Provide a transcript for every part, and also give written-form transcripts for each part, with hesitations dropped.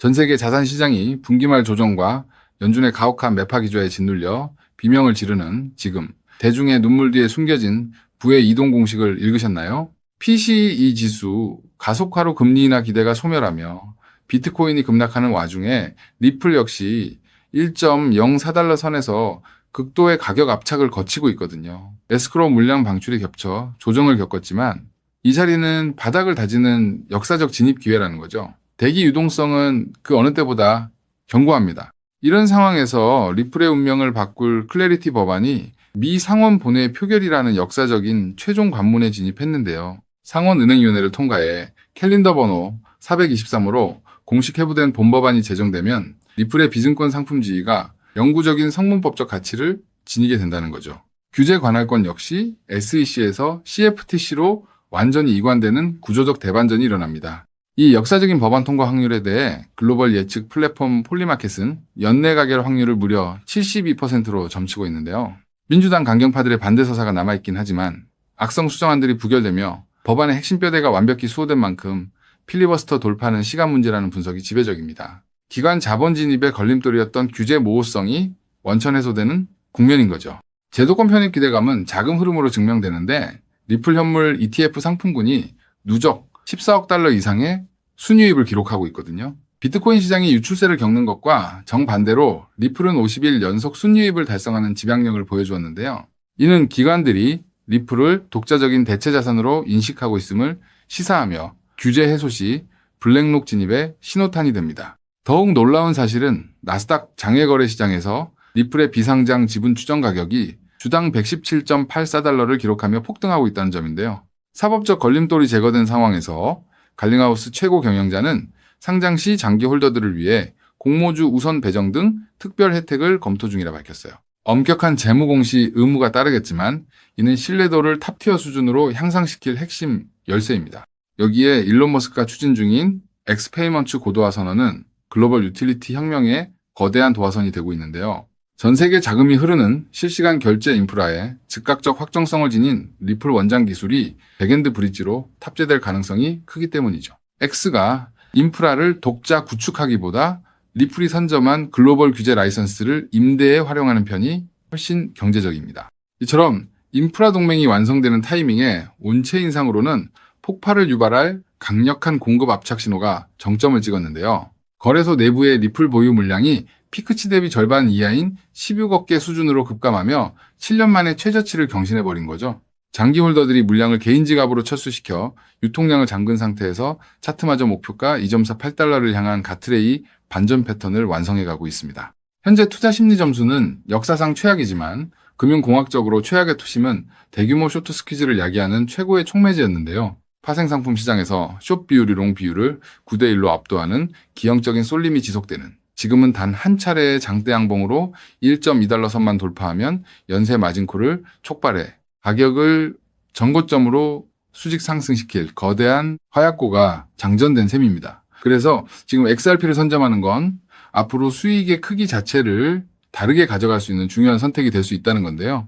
전 세계 자산 시장이 분기말 조정과 연준의 가혹한 매파 기조에 짓눌려 비명을 지르는 지금, 대중의 눈물 뒤에 숨겨진 부의 이동 공식을 읽으셨나요? PCE 지수 가속화로 금리 인하 기대가 소멸하며 비트코인이 급락하는 와중에 리플 역시 1.04달러 선에서 극도의 가격 압착을 거치고 있거든요. 에스크로우 물량 방출이 겹쳐 조정을 겪었지만 이 자리는 바닥을 다지는 역사적 진입 기회라는 거죠. 대기 유동성은 그 어느 때보다 견고합니다. 이런 상황에서 리플의 운명을 바꿀 클래리티 법안이 미 상원 본회의 표결이라는 역사적인 최종 관문에 진입했는데요. 상원은행위원회를 통과해 캘린더 번호 423으로 공식 회부된 본법안이 제정되면 리플의 비증권 상품 지위가 영구적인 성문법적 가치를 지니게 된다는 거죠. 규제 관할권 역시 SEC에서 CFTC로 완전히 이관되는 구조적 대반전이 일어납니다. 이 역사적인 법안 통과 확률에 대해 글로벌 예측 플랫폼 폴리마켓은 연내 가결 확률을 무려 72%로 점치고 있는데요. 민주당 강경파들의 반대 서사가 남아있긴 하지만 악성 수정안들이 부결되며 법안의 핵심 뼈대가 완벽히 수호된 만큼 필리버스터 돌파는 시간 문제라는 분석이 지배적입니다. 기관 자본 진입의 걸림돌이었던 규제 모호성이 원천 해소되는 국면인 거죠. 제도권 편입 기대감은 자금 흐름으로 증명되는데 리플 현물 ETF 상품군이 누적 14억 달러 이상의 순유입을 기록하고 있거든요. 비트코인 시장이 유출세를 겪는 것과 정반대로 리플은 50일 연속 순유입을 달성하는 지향력을 보여주었는데요. 이는 기관들이 리플을 독자적인 대체 자산으로 인식하고 있음을 시사하며 규제 해소 시 블랙록 진입의 신호탄이 됩니다. 더욱 놀라운 사실은 나스닥 장외거래 시장에서 리플의 비상장 지분 추정 가격이 주당 117.84달러를 기록하며 폭등하고 있다는 점인데요. 사법적 걸림돌이 제거된 상황에서 갈링하우스 최고 경영자는 상장 시 장기 홀더들을 위해 공모주 우선 배정 등 특별 혜택을 검토 중이라 밝혔어요. 엄격한 재무 공시 의무가 따르겠지만 이는 신뢰도를 탑티어 수준으로 향상시킬 핵심 열쇠입니다. 여기에 일론 머스크가 추진 중인 엑스페이먼트 고도화 선언은 글로벌 유틸리티 혁명의 거대한 도화선이 되고 있는데요. 전 세계 자금이 흐르는 실시간 결제 인프라에 즉각적 확정성을 지닌 리플 원장 기술이 백엔드 브릿지로 탑재될 가능성이 크기 때문이죠. X가 인프라를 독자 구축하기보다 리플이 선점한 글로벌 규제 라이선스를 임대에 활용하는 편이 훨씬 경제적입니다. 이처럼 인프라 동맹이 완성되는 타이밍에 온체 인상으로는 폭발을 유발할 강력한 공급 압착 신호가 정점을 찍었는데요. 거래소 내부의 리플 보유 물량이 피크치 대비 절반 이하인 16억 개 수준으로 급감하며 7년 만에 최저치를 경신해버린 거죠. 장기 홀더들이 물량을 개인 지갑으로 철수시켜 유통량을 잠근 상태에서 차트마저 목표가 2.48달러를 향한 가트레이 반전 패턴을 완성해가고 있습니다. 현재 투자 심리 점수는 역사상 최악이지만 금융공학적으로 최악의 투심은 대규모 쇼트 스퀴즈를 야기하는 최고의 촉매제였는데요. 파생상품 시장에서 숏 비율이 롱 비율을 9대1로 압도하는 기형적인 쏠림이 지속되는, 지금은 단 한 차례의 장대 양봉으로 1.2달러 선만 돌파하면 연쇄 마진콜을 촉발해 가격을 전고점으로 수직 상승시킬 거대한 화약고가 장전된 셈입니다. 그래서 지금 XRP를 선점하는 건 앞으로 수익의 크기 자체를 다르게 가져갈 수 있는 중요한 선택이 될 수 있다는 건데요.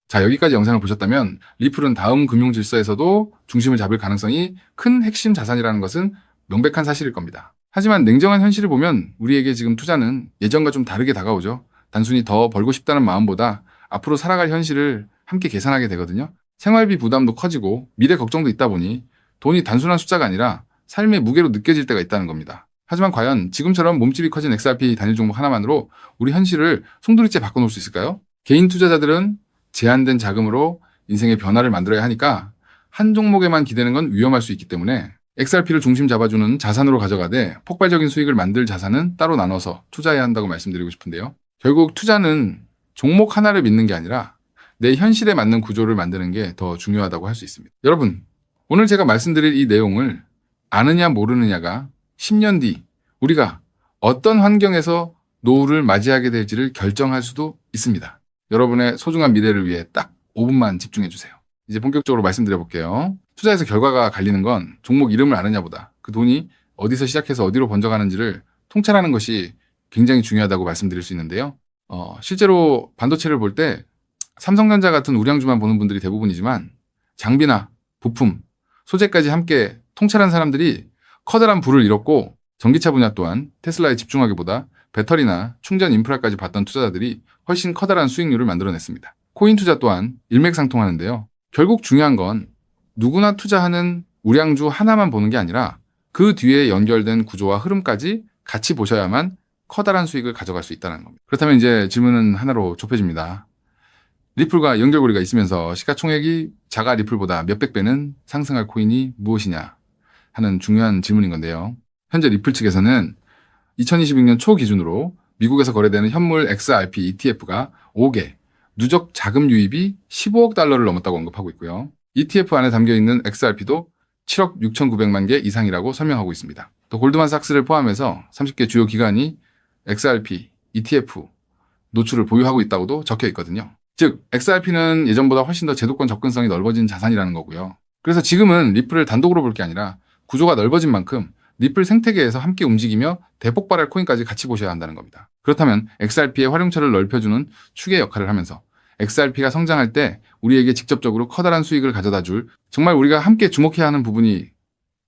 자, 여기까지 영상을 보셨다면 리플은 다음 금융 질서에서도 중심을 잡을 가능성이 큰 핵심 자산이라는 것은 명백한 사실일 겁니다. 하지만 냉정한 현실을 보면 우리에게 지금 투자는 예전과 좀 다르게 다가오죠. 단순히 더 벌고 싶다는 마음보다 앞으로 살아갈 현실을 함께 계산하게 되거든요. 생활비 부담도 커지고 미래 걱정도 있다 보니 돈이 단순한 숫자가 아니라 삶의 무게로 느껴질 때가 있다는 겁니다. 하지만 과연 지금처럼 몸집이 커진 XRP 단일 종목 하나만으로 우리 현실을 송두리째 바꿔놓을 수 있을까요? 개인 투자자들은 제한된 자금으로 인생의 변화를 만들어야 하니까 한 종목에만 기대는 건 위험할 수 있기 때문에 XRP를 중심 잡아주는 자산으로 가져가되 폭발적인 수익을 만들 자산은 따로 나눠서 투자해야 한다고 말씀드리고 싶은데요. 결국 투자는 종목 하나를 믿는 게 아니라 내 현실에 맞는 구조를 만드는 게 더 중요하다고 할 수 있습니다. 여러분, 오늘 제가 말씀드릴 이 내용을 아느냐 모르느냐가 10년 뒤 우리가 어떤 환경에서 노후를 맞이하게 될지를 결정할 수도 있습니다. 여러분의 소중한 미래를 위해 딱 5분만 집중해 주세요. 이제 본격적으로 말씀드려 볼게요. 투자에서 결과가 갈리는 건 종목 이름을 아느냐보다 그 돈이 어디서 시작해서 어디로 번져가는지를 통찰하는 것이 굉장히 중요하다고 말씀드릴 수 있는데요. 실제로 반도체를 볼 때 삼성전자 같은 우량주만 보는 분들이 대부분이지만 장비나 부품, 소재까지 함께 통찰한 사람들이 커다란 부를 이뤘고 전기차 분야 또한 테슬라에 집중하기보다 배터리나 충전 인프라까지 봤던 투자자들이 훨씬 커다란 수익률을 만들어냈습니다. 코인 투자 또한 일맥상통하는데요. 결국 중요한 건 누구나 투자하는 우량주 하나만 보는 게 아니라 그 뒤에 연결된 구조와 흐름까지 같이 보셔야만 커다란 수익을 가져갈 수 있다는 겁니다. 그렇다면 이제 질문은 하나로 좁혀집니다. 리플과 연결고리가 있으면서 시가총액이 자가 리플보다 몇백 배는 상승할 코인이 무엇이냐 하는 중요한 질문인 건데요. 현재 리플 측에서는 2026년 초 기준으로 미국에서 거래되는 현물 XRP ETF가 5개, 누적 자금 유입이 15억 달러를 넘었다고 언급하고 있고요. ETF 안에 담겨있는 XRP도 7억 6,900만 개 이상이라고 설명하고 있습니다. 또 골드만삭스를 포함해서 30개 주요 기관이 XRP, ETF 노출을 보유하고 있다고도 적혀 있거든요. 즉, XRP는 예전보다 훨씬 더 제도권 접근성이 넓어진 자산이라는 거고요. 그래서 지금은 리플을 단독으로 볼 게 아니라 구조가 넓어진 만큼 리플 생태계에서 함께 움직이며 대폭발할 코인까지 같이 보셔야 한다는 겁니다. 그렇다면 XRP의 활용처를 넓혀주는 축의 역할을 하면서 XRP가 성장할 때 우리에게 직접적으로 커다란 수익을 가져다 줄 정말 우리가 함께 주목해야 하는 부분이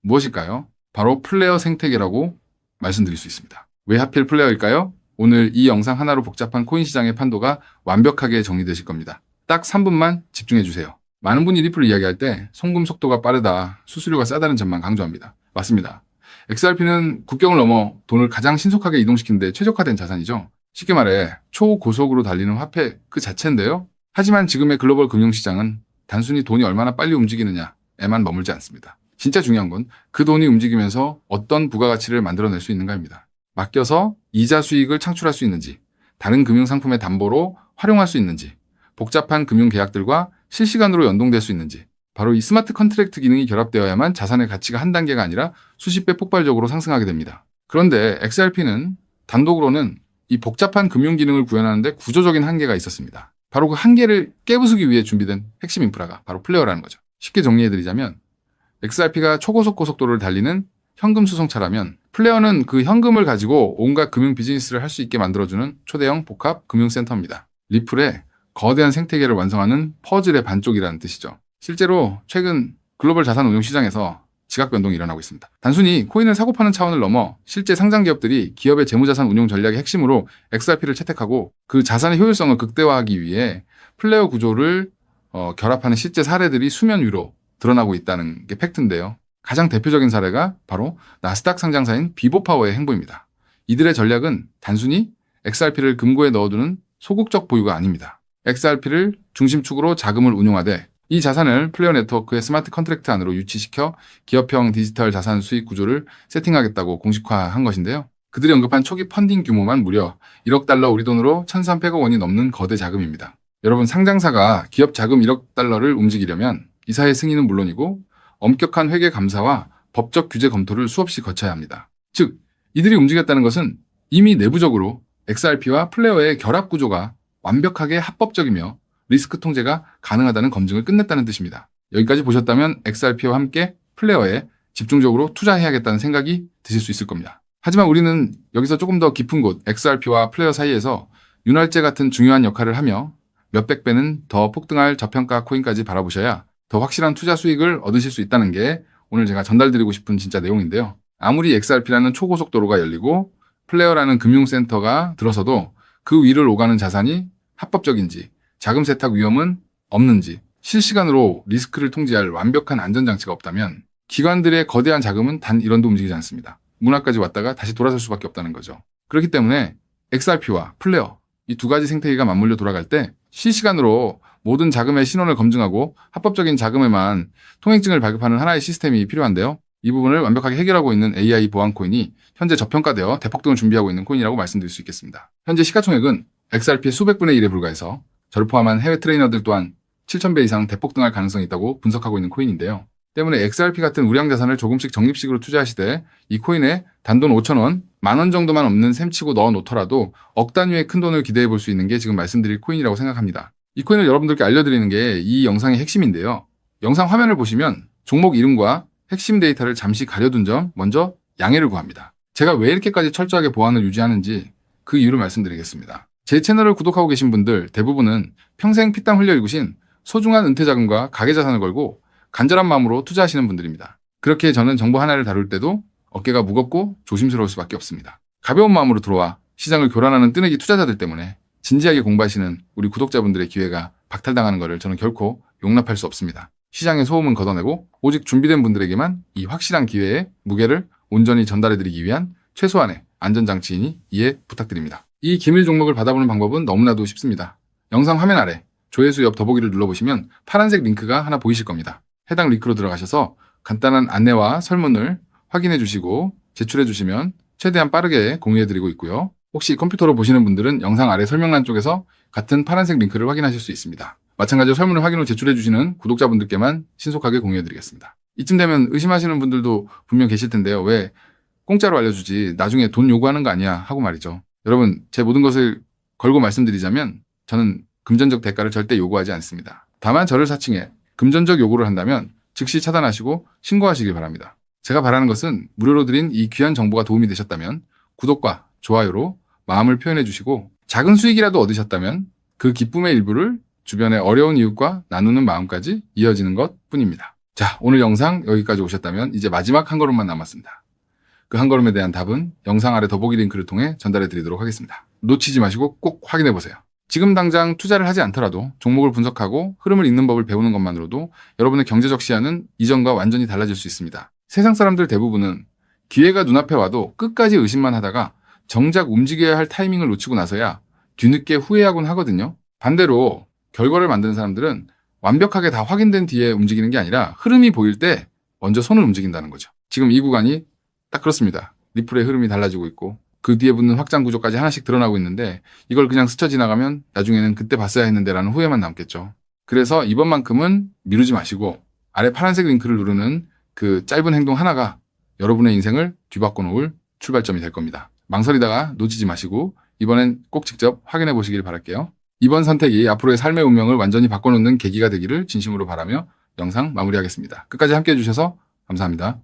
무엇일까요? 바로 플레이어 생태계라고 말씀드릴 수 있습니다. 왜 하필 플레이어일까요? 오늘 이 영상 하나로 복잡한 코인 시장의 판도가 완벽하게 정리되실 겁니다. 딱 3분만 집중해주세요. 많은 분이 리플을 이야기할 때 송금 속도가 빠르다, 수수료가 싸다는 점만 강조합니다. 맞습니다. XRP는 국경을 넘어 돈을 가장 신속하게 이동시키는 데 최적화된 자산이죠. 쉽게 말해 초고속으로 달리는 화폐 그 자체인데요. 하지만 지금의 글로벌 금융시장은 단순히 돈이 얼마나 빨리 움직이느냐에만 머물지 않습니다. 진짜 중요한 건 그 돈이 움직이면서 어떤 부가가치를 만들어낼 수 있는가입니다. 맡겨서 이자 수익을 창출할 수 있는지, 다른 금융상품의 담보로 활용할 수 있는지, 복잡한 금융계약들과 실시간으로 연동될 수 있는지, 바로 이 스마트 컨트랙트 기능이 결합되어야만 자산의 가치가 한 단계가 아니라 수십 배 폭발적으로 상승하게 됩니다. 그런데 XRP는 단독으로는 이 복잡한 금융 기능을 구현하는데 구조적인 한계가 있었습니다. 바로 그 한계를 깨부수기 위해 준비된 핵심 인프라가 바로 플레이어라는 거죠. 쉽게 정리해드리자면 XRP가 초고속 고속도로를 달리는 현금 수송차라면 플레이어는 그 현금을 가지고 온갖 금융 비즈니스를 할 수 있게 만들어주는 초대형 복합 금융센터입니다. 리플의 거대한 생태계를 완성하는 퍼즐의 반쪽이라는 뜻이죠. 실제로 최근 글로벌 자산 운용 시장에서 지각 변동이 일어나고 있습니다. 단순히 코인을 사고 파는 차원을 넘어 실제 상장 기업들이 기업의 재무자산 운용 전략의 핵심으로 XRP를 채택하고 그 자산의 효율성을 극대화하기 위해 플레이어 구조를 결합하는 실제 사례들이 수면 위로 드러나고 있다는 게 팩트인데요. 가장 대표적인 사례가 바로 나스닥 상장사인 비보파워의 행보입니다. 이들의 전략은 단순히 XRP를 금고에 넣어두는 소극적 보유가 아닙니다. XRP를 중심축으로 자금을 운용하되 이 자산을 플레이어 네트워크의 스마트 컨트랙트 안으로 유치시켜 기업형 디지털 자산 수익 구조를 세팅하겠다고 공식화한 것인데요. 그들이 언급한 초기 펀딩 규모만 무려 1억 달러 우리 돈으로 1,300억 원이 넘는 거대 자금입니다. 여러분, 상장사가 기업 자금 1억 달러를 움직이려면 이사의 승인은 물론이고 엄격한 회계 감사와 법적 규제 검토를 수없이 거쳐야 합니다. 즉, 이들이 움직였다는 것은 이미 내부적으로 XRP와 플레이어의 결합 구조가 완벽하게 합법적이며 리스크 통제가 가능하다는 검증을 끝냈다는 뜻입니다. 여기까지 보셨다면 XRP와 함께 플레이어에 집중적으로 투자해야겠다는 생각이 드실 수 있을 겁니다. 하지만 우리는 여기서 조금 더 깊은 곳 XRP와 플레이어 사이에서 윤활제 같은 중요한 역할을 하며 몇백 배는 더 폭등할 저평가 코인까지 바라보셔야 더 확실한 투자 수익을 얻으실 수 있다는 게 오늘 제가 전달드리고 싶은 진짜 내용인데요. 아무리 XRP라는 초고속도로가 열리고 플레이어라는 금융센터가 들어서도 그 위를 오가는 자산이 합법적인지, 자금 세탁 위험은 없는지, 실시간으로 리스크를 통제할 완벽한 안전장치가 없다면 기관들의 거대한 자금은 단 1원도 움직이지 않습니다. 문화까지 왔다가 다시 돌아설 수밖에 없다는 거죠. 그렇기 때문에 XRP와 플레이어, 이 두 가지 생태계가 맞물려 돌아갈 때 실시간으로 모든 자금의 신원을 검증하고 합법적인 자금에만 통행증을 발급하는 하나의 시스템이 필요한데요. 이 부분을 완벽하게 해결하고 있는 AI 보안 코인이 현재 저평가되어 대폭등을 준비하고 있는 코인이라고 말씀드릴 수 있겠습니다. 현재 시가총액은 XRP의 수백 분의 1에 불과해서 저를 포함한 해외 트레이너들 또한 7,000배 이상 대폭등할 가능성이 있다고 분석하고 있는 코인인데요. 때문에 XRP 같은 우량 자산을 조금씩 적립식으로 투자하시되 이 코인에 단돈 5,000원, 10,000원 정도만 없는 셈치고 넣어 놓더라도 억 단위의 큰 돈을 기대해 볼 수 있는 게 지금 말씀드릴 코인이라고 생각합니다. 이 코인을 여러분들께 알려드리는 게 이 영상의 핵심인데요. 영상 화면을 보시면 종목 이름과 핵심 데이터를 잠시 가려둔 점 먼저 양해를 구합니다. 제가 왜 이렇게까지 철저하게 보안을 유지하는지 그 이유를 말씀드리겠습니다. 제 채널을 구독하고 계신 분들 대부분은 평생 피땀 흘려 일구신 소중한 은퇴자금과 가계자산을 걸고 간절한 마음으로 투자하시는 분들입니다. 그렇게 저는 정보 하나를 다룰 때도 어깨가 무겁고 조심스러울 수밖에 없습니다. 가벼운 마음으로 들어와 시장을 교란하는 뜨내기 투자자들 때문에 진지하게 공부하시는 우리 구독자분들의 기회가 박탈당하는 것을 저는 결코 용납할 수 없습니다. 시장의 소음은 걷어내고 오직 준비된 분들에게만 이 확실한 기회의 무게를 온전히 전달해드리기 위한 최소한의 안전장치이니 이해 부탁드립니다. 이 기밀 종목을 받아보는 방법은 너무나도 쉽습니다. 영상 화면 아래 조회수 옆 더보기를 눌러보시면 파란색 링크가 하나 보이실 겁니다. 해당 링크로 들어가셔서 간단한 안내와 설문을 확인해 주시고 제출해 주시면 최대한 빠르게 공유해드리고 있고요. 혹시 컴퓨터로 보시는 분들은 영상 아래 설명란 쪽에서 같은 파란색 링크를 확인하실 수 있습니다. 마찬가지로 설문을 확인 후 제출해 주시는 구독자분들께만 신속하게 공유해드리겠습니다. 이쯤 되면 의심하시는 분들도 분명 계실 텐데요. 왜 공짜로 알려주지 나중에 돈 요구하는 거 아니야 하고 말이죠. 여러분, 제 모든 것을 걸고 말씀드리자면 저는 금전적 대가를 절대 요구하지 않습니다. 다만 저를 사칭해 금전적 요구를 한다면 즉시 차단하시고 신고하시길 바랍니다. 제가 바라는 것은 무료로 드린 이 귀한 정보가 도움이 되셨다면 구독과 좋아요로 마음을 표현해 주시고 작은 수익이라도 얻으셨다면 그 기쁨의 일부를 주변의 어려운 이웃과 나누는 마음까지 이어지는 것 뿐입니다. 자, 오늘 영상 여기까지 오셨다면 이제 마지막 한 걸음만 남았습니다. 그 한 걸음에 대한 답은 영상 아래 더보기 링크를 통해 전달해 드리도록 하겠습니다. 놓치지 마시고 꼭 확인해 보세요. 지금 당장 투자를 하지 않더라도 종목을 분석하고 흐름을 읽는 법을 배우는 것만으로도 여러분의 경제적 시야는 이전과 완전히 달라질 수 있습니다. 세상 사람들 대부분은 기회가 눈앞에 와도 끝까지 의심만 하다가 정작 움직여야 할 타이밍을 놓치고 나서야 뒤늦게 후회하곤 하거든요. 반대로 결과를 만드는 사람들은 완벽하게 다 확인된 뒤에 움직이는 게 아니라 흐름이 보일 때 먼저 손을 움직인다는 거죠. 지금 이 구간이 딱 그렇습니다. 리플의 흐름이 달라지고 있고 그 뒤에 붙는 확장 구조까지 하나씩 드러나고 있는데 이걸 그냥 스쳐 지나가면 나중에는 그때 봤어야 했는데 라는 후회만 남겠죠. 그래서 이번만큼은 미루지 마시고 아래 파란색 링크를 누르는 그 짧은 행동 하나가 여러분의 인생을 뒤바꿔 놓을 출발점이 될 겁니다. 망설이다가 놓치지 마시고 이번엔 꼭 직접 확인해 보시길 바랄게요. 이번 선택이 앞으로의 삶의 운명을 완전히 바꿔놓는 계기가 되기를 진심으로 바라며 영상 마무리하겠습니다. 끝까지 함께해 주셔서 감사합니다.